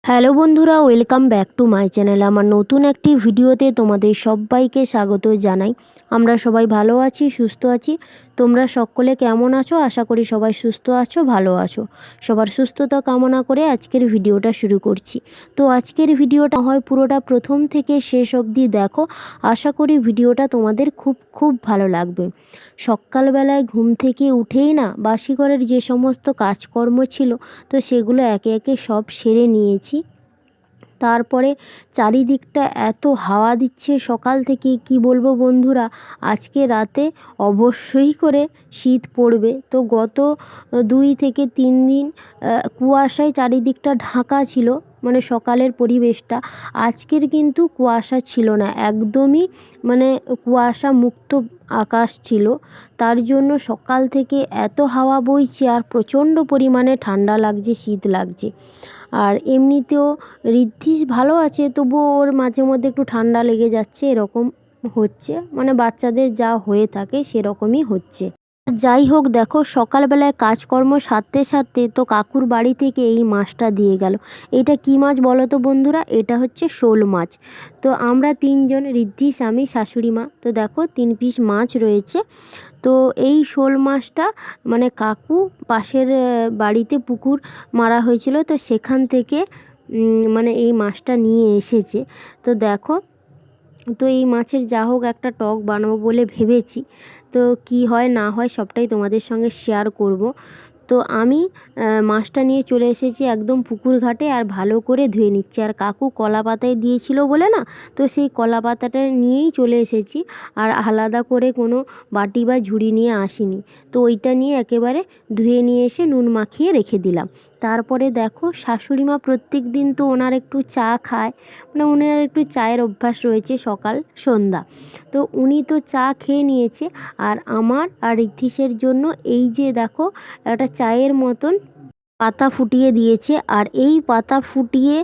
Hello বন্ধুরা, welcome back to my channel. আমার নতুন একটি ভিডিওতে তোমাদের সবাইকে স্বাগত জানাই। আমরা সবাই ভালো আছি, সুস্থ আছি। তোমরা সকলে কেমন আছো? আশা করি সবাই সুস্থ আছো, ভালো আছো। সবার সুস্থতা কামনা করে আজকের ভিডিওটা শুরু করছি। তো আজকের ভিডিওটা হয় পুরোটা প্রথম থেকে শেষ অবধি দেখো। আশা করি ভিডিওটা তোমাদের খুব খুব ভালো লাগবে। সকালবেলায় ঘুম থেকে উঠেই না বাসি ঘরের যে সমস্ত কাজকর্ম ছিল, তো সেগুলো একে একে সব সেরে নিয়েছি। তারপরে চারিদিকটা এত হাওয়া দিচ্ছে সকাল থেকে, কি বলবো বন্ধুরা। আজকে রাতে অবশ্যই করে শীত পড়বে। তো গত 2 থেকে 3 দিন কুয়াশায় চারিদিকটা ঢাকা ছিল, মানে সকালের পরিবেশটা। আজকের কিন্তু কুয়াশা ছিল না, একদমই মানে কুয়াশা মুক্ত আকাশ ছিল। তার জন্য সকাল থেকে এত হাওয়া বইছে আর প্রচণ্ড পরিমাণে ঠান্ডা লাগছে, শীত লাগছে। আর এমনিতেও ঋদ্ধিস ভালো আছে, তবুও ওর মাঝে মধ্যে একটু ঠান্ডা লেগে যাচ্ছে, এরকম হচ্ছে। মানে বাচ্চাদের যা হয়ে থাকে সেরকমই হচ্ছে। যাই হোক, দেখো সকালবেলায় কাজকর্ম সারতে সারতে তো কাকুর বাড়ি থেকে এই মাছটা দিয়ে গেল। এটা কি মাছ বলো তো বন্ধুরা? এটা হচ্ছে শোল মাছ। তো আমরা তিনজন, ঋদ্ধিস, আমি, শাশুড়ি মা, তো দেখো 3 পিস মাছ রয়েছে। তো এই শোল মাছটা মানে কাকু পাশের বাড়িতে পুকুর মারা হয়েছিল, তো সেখান থেকে মানে এই মাছটা নিয়ে এসেছে। তো দেখো, তো এই মাছের যা হোক একটা টক বানাবো বলে ভেবেছি। তো কি হয় না হয় সবটাই তোমাদের সঙ্গে শেয়ার করব। তো আমি মাছটা নিয়ে চলে এসেছি একদম পুকুর ঘাটে, আর ভালো করে ধুয়ে নিচ্ছি। আর কাকু কলা পাতায় দিয়েছিল বলে না, তো সেই কলা পাতাটা নিয়েই চলে এসেছি। আর আলাদা করে কোনো বাটি বা ঝুড়ি নিয়ে আসিনি। তো ওইটা নিয়ে একেবারে ধুয়ে নিয়ে এসে নুন মাখিয়ে রেখে দিলাম। তারপরে দেখো শাশুড়ি মা প্রত্যেক দিন তো ওনার একটু চা খায়, মানে ওনার একটু চায়ের অভ্যাস রয়েছে সকাল সন্ধ্যা। তো উনি তো চা খেয়ে নিয়েছে। আর আমার আর ঋদ্ধিসের জন্য এই যে দেখো একটা চায়ের মতন পাতা ফুটিয়ে দিয়েছে। আর এই পাতা ফুটিয়ে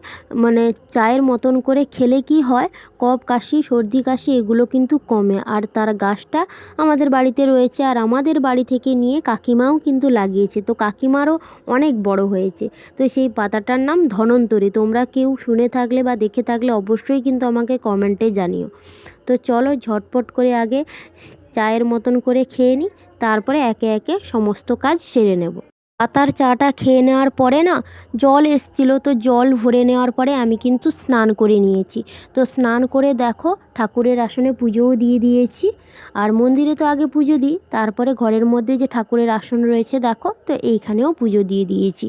মানে চায়ের মতন করে খেলে কি হয়, কফ কাশি সর্দি কাশি এগুলো কিন্তু কমে। আর তার গাছটা আমাদের বাড়িতে রয়েছে, আর আমাদের বাড়ি থেকে নিয়ে কাকিমাও কিন্তু লাগিয়েছে। তো কাকিমারও অনেক বড় হয়েছে। তো সেই পাতাটার নাম ধনন্তরী। তোমরা কেউ শুনে থাকলে বা দেখে থাকলে অবশ্যই কিন্তু আমাকে কমেন্টে জানিও। তো চলো ঝটপট করে আগে চায়ের মতন করে খেয়ে নিই, তারপরে একে একে সমস্ত কাজ সেরে নেব। পাতার চাটা খেয়ে নেওয়ার পরে না জল এসছিল, তো জল ভরে নেওয়ার পরে আমি কিন্তু স্নান করে নিয়েছি। তো স্নান করে দেখো ঠাকুরের আসনে পুজোও দিয়ে দিয়েছি। আর মন্দিরে তো আগে পুজো দিই, তারপরে ঘরের মধ্যে যে ঠাকুরের আসন রয়েছে দেখো, তো এইখানেও পুজো দিয়ে দিয়েছি।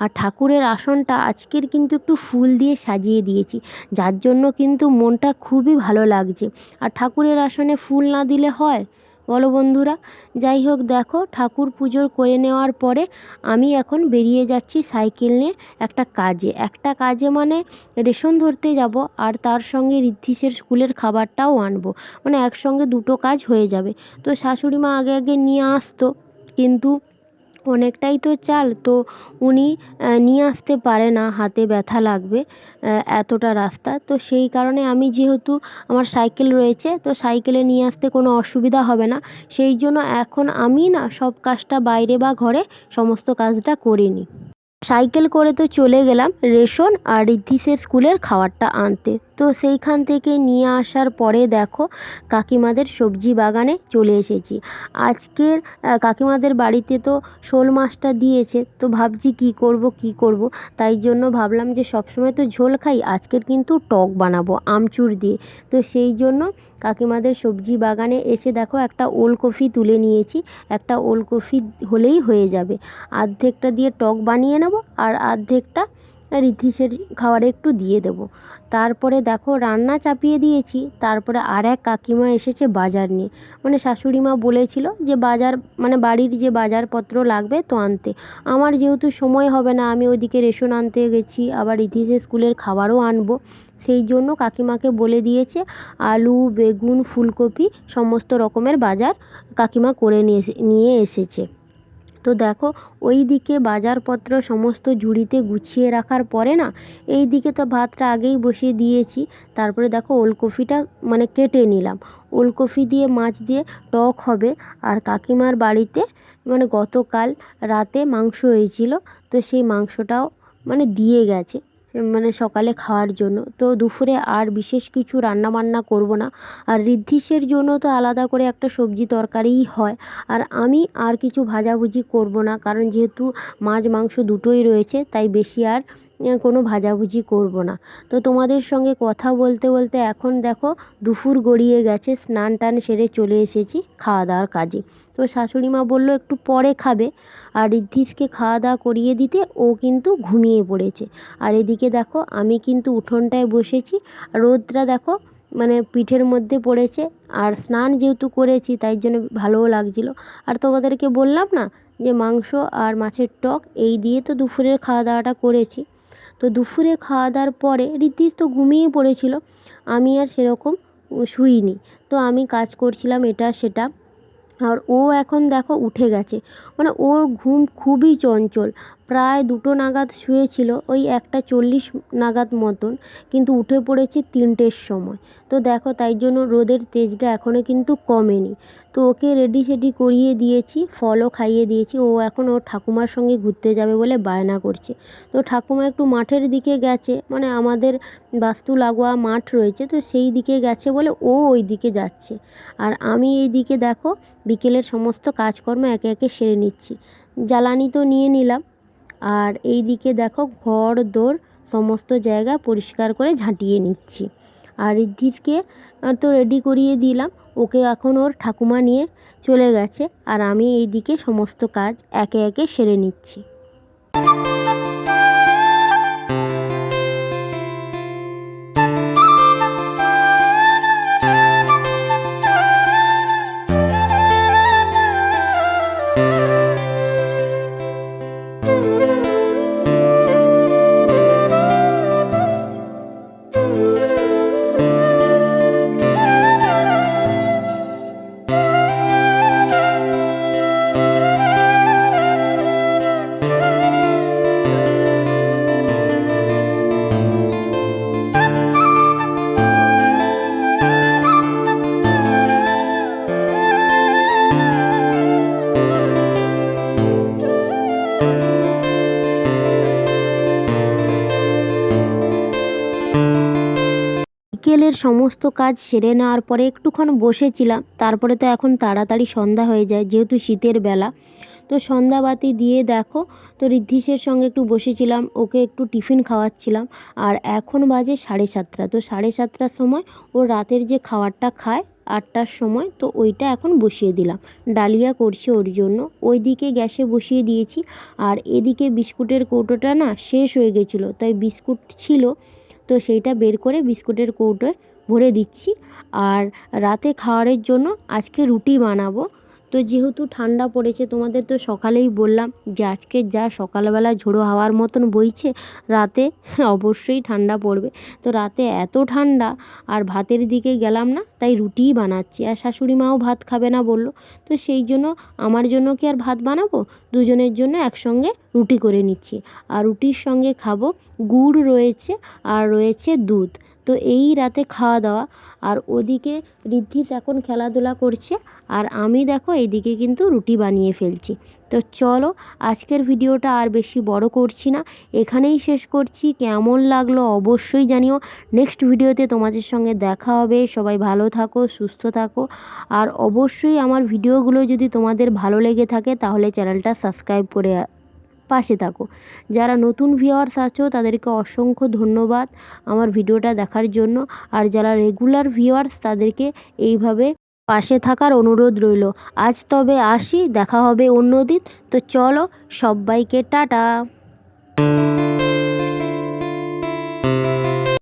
আর ঠাকুরের আসনটা আজকের কিন্তু একটু ফুল দিয়ে সাজিয়ে দিয়েছি, যার জন্য কিন্তু মনটা খুবই ভালো লাগছে। আর ঠাকুরের আসনে ফুল না দিলে হয় বলো বন্ধুরা? যাই হোক, দেখো ঠাকুর পুজোর করে নেওয়ার পরে আমি এখন বেরিয়ে যাচ্ছি সাইকেল নিয়ে একটা কাজে মানে রেশন ধরতে যাব, আর তার সঙ্গে ঋদ্ধিসের স্কুলের খাবারটাও আনবো। মানে একসঙ্গে দুটো কাজ হয়ে যাবে। তো শাশুড়ি মা আগে আগে নিয়ে আসতো, কিন্তু অনেকটাই তো চাল, তো উনি নিয়ে আসতে পারে না, হাতে ব্যথা লাগবে এতটা রাস্তা। তো সেই কারণে আমি, যেহেতু আমার সাইকেল রয়েছে, তো সাইকেলে নিয়ে আসতে কোনো অসুবিধা হবে না। সেই জন্য এখন আমি না সব কাজটা বাইরে বা ঘরে সমস্ত কাজটা করে নিই। সাইকেল করে তো চলে গেলাম রেশন আর ঋদ্ধিসের স্কুলের খাবারটা আনতে। তো সেইখান থেকে নিয়ে আসার পরে দেখো কাকিমাদের সবজি বাগানে চলে এসেছি। আজকের কাকিমাদের বাড়িতে তো শোল মাছটা দিয়েছে, তো ভাবছি কি করব। তাই জন্য ভাবলাম যে সবসময় তো ঝোল খাই, আজকের কিন্তু টক বানাবো আমচুর দিয়ে। তো সেই জন্য কাকিমাদের সবজি বাগানে এসে দেখো একটা ওলকপি তুলে নিয়েছি। একটা ওলকপি হলেই হয়ে যাবে। অর্ধেকটা দিয়ে টক বানিয়ে নেব, আর অর্ধেকটা ঋদ্ধিসের খাবারে একটু দিয়ে দেব। তারপরে দেখো রান্না চাপিয়ে দিয়েছি। তারপরে আর এক কাকিমা এসেছে বাজার নিয়ে, মানে শাশুড়ি মা বলেছিল যে বাজার মানে বাড়ির যে বাজারপত্র লাগবে তো আনতে। আমার যেহেতু সময় হবে না, আমি ওইদিকে রেশন আনতে গেছি, আবার ঋদ্ধিসের স্কুলের খাবারও আনবো। সেই জন্য কাকিমাকে বলে দিয়েছে আলু, বেগুন, ফুলকপি সমস্ত রকমের বাজার কাকিমা করে নিয়ে এসেছে। তো দেখো ওই দিকে বাজারপত্র সমস্ত ঝুড়িতে গুছিয়ে রাখার পরে না, এই দিকে তো ভাতটা আগেই বসিয়ে দিয়েছি। তারপরে দেখো ওলকপিটা মানে কেটে নিলাম। ওলকপি দিয়ে মাছ দিয়ে টক হবে। আর কাকিমার বাড়িতে মানে গতকাল রাতে মাংস হয়েছিল, তো সেই মাংসটাও মানে দিয়ে গেছে। মানে সকালে খাওয়ার জন্য। তো দুপুরে আর বিশেষ কিছু রান্নাবান্না করব না। আর ঋদ্ধিসের জন্য তো আলাদা করে একটা সবজি তরকারিই হয়। আর আমি আর কিছু ভাজাভুজি করব না, কারণ যেহেতু মাছ মাংস দুটোই রয়েছে, তাই বেশি আর কোনো ভাজাভুজি করব না। তো তোমাদের সঙ্গে কথা বলতে বলতে এখন দেখো দুপুর গড়িয়ে গেছে, স্নান টান সেরে চলে এসেছি খাওয়া দাওয়ার কাজে। তো শাশুড়ি মা বললো একটু পরে খাবে, আর ঋদ্ধিসকে খাওয়া দাওয়া করিয়ে দিতে ও কিন্তু ঘুমিয়ে পড়েছে। আর এদিকে দেখো আমি কিন্তু উঠোনটায় বসেছি, রোদটা দেখো মানে পিঠের মধ্যে পড়েছে। আর স্নান যেহেতু করেছি তাই জন্য ভালোও লাগছিলো। আর তোমাদেরকে বললাম না যে মাংস আর মাছের টক এই দিয়ে তো দুপুরের খাওয়া দাওয়াটা করেছি। তো দুপুরে খাওয়া দাওয়ার পরে ঋদ্ধিস তো ঘুমিয়ে পড়েছিল, আমি আর সেরকম শুইনি। তো আমি কাজ করছিলাম এটা সেটা। আর ও এখন দেখো উঠে গেছে, মানে ওর ঘুম খুবই চঞ্চল। প্রায় 2টো নাগাদ শুয়েছিল, ওই 1:40 নাগাদ মতন, কিন্তু উঠে পড়েছে 3টের সময়। তো দেখো তাই জন্য রোদের তেজটা এখনও কিন্তু কমেনি। তো ওকে রেডি সেডি করিয়ে দিয়েছি, ফলও খাইয়ে দিয়েছি। ও এখন ওর ঠাকুমার সঙ্গে ঘুরতে যাবে বলে বায়না করছে। তো ঠাকুমা একটু মাঠের দিকে গেছে, মানে আমাদের বাস্তু লাগোয়া মাঠ রয়েছে, তো সেই দিকে গেছে বলে ও ওই দিকে যাচ্ছে। আর আমি এই দিকে দেখো বিকেলের সমস্ত কাজকর্ম একে একে সেরে নিচ্ছি। জ্বালানি তো নিয়ে নিলাম, আর এই দিকে দেখো ঘর দোর সমস্ত জায়গা পরিষ্কার করে ঝাঁটিয়ে নিচ্ছি। আর ঋদ্ধিসকে তো রেডি করিয়ে দিলাম, ওকে এখন ওর ঠাকুমা নিয়ে চলে গেছে। আর আমি এই দিকে সমস্ত কাজ একে একে সেরে নিচ্ছি। বিকেলের সমস্ত কাজ সেরে নেওয়ার পরে একটুক্ষণ বসেছিলাম। তারপরে তো এখন তাড়াতাড়ি সন্ধ্যা হয়ে যায়, যেহেতু শীতের বেলা। তো সন্ধ্যাবাতি দিয়ে দেখো তো ঋদ্ধিসের সঙ্গে একটু বসেছিলাম, ওকে একটু টিফিন খাওয়াচ্ছিলাম। আর এখন বাজে 7:30। তো 7:30টার সময় ও রাতের যে খাবারটা খায় 8টার সময়, তো ওইটা এখন বসিয়ে দিলাম। ডালিয়া করছি ওর জন্য, ওইদিকে গ্যাসে বসিয়ে দিয়েছি। আর এদিকে বিস্কুটের কৌটোটা না শেষ হয়ে গেছিলো, তাই বিস্কুট ছিল, তো সেইটা বের করে বিস্কুটের কৌটোয় ভরে দিচ্ছি। আর রাতে খাওয়ারের জন্য আজকে রুটি বানাবো। তো যেহেতু ঠান্ডা পড়েছে, তোমাদের তো সকালেই বললাম যে আজকে যা সকালবেলা ঝোড়ো হাওয়ার মতন বইছে, রাতে অবশ্যই ঠান্ডা পড়বে। তো রাতে এত ঠান্ডা, আর ভাতের দিকে গেলাম না, তাই রুটিই বানাচ্ছি। আর শাশুড়ি মাও ভাত খাবে না বললো, তো সেই জন্য আমার জন্য কি আর ভাত বানাবো, দুজনের জন্য একসঙ্গে রুটি করে নিচ্ছি। আর রুটির সঙ্গে খাবো গুড় রয়েছে আর রয়েছে দুধ। তো এই রাতে খাওয়া দাওয়া। আর ওদিকে ঋদ্ধিস এখন খেলাধুলা করছে, আর আমি দেখো এইদিকে কিন্তু রুটি বানিয়ে ফেলছি। তো চলো আজকের ভিডিওটা আর বেশি বড় করছি না, এখানেই শেষ করছি। কেমন লাগলো অবশ্যই জানিও। নেক্সট ভিডিওতে তোমাদের সঙ্গে দেখা হবে। সবাই ভালো থাকো, সুস্থ থাকো। আর অবশ্যই আমার ভিডিওগুলো যদি তোমাদের ভালো লেগে থাকে তাহলে চ্যানেলটা সাবস্ক্রাইব করে পাশে থাকো। যারা নতুন ভিউয়ার্স আছো তাদেরকে অসংখ্য ধন্যবাদ আমার ভিডিওটা দেখার জন্য। আর যারা রেগুলার ভিউয়ার্স তাদেরকে এইভাবে পাশে থাকার অনুরোধ রইল। আজ তবে আসি, দেখা হবে অন্য দিন। তো চলো সবাইকে টাটা।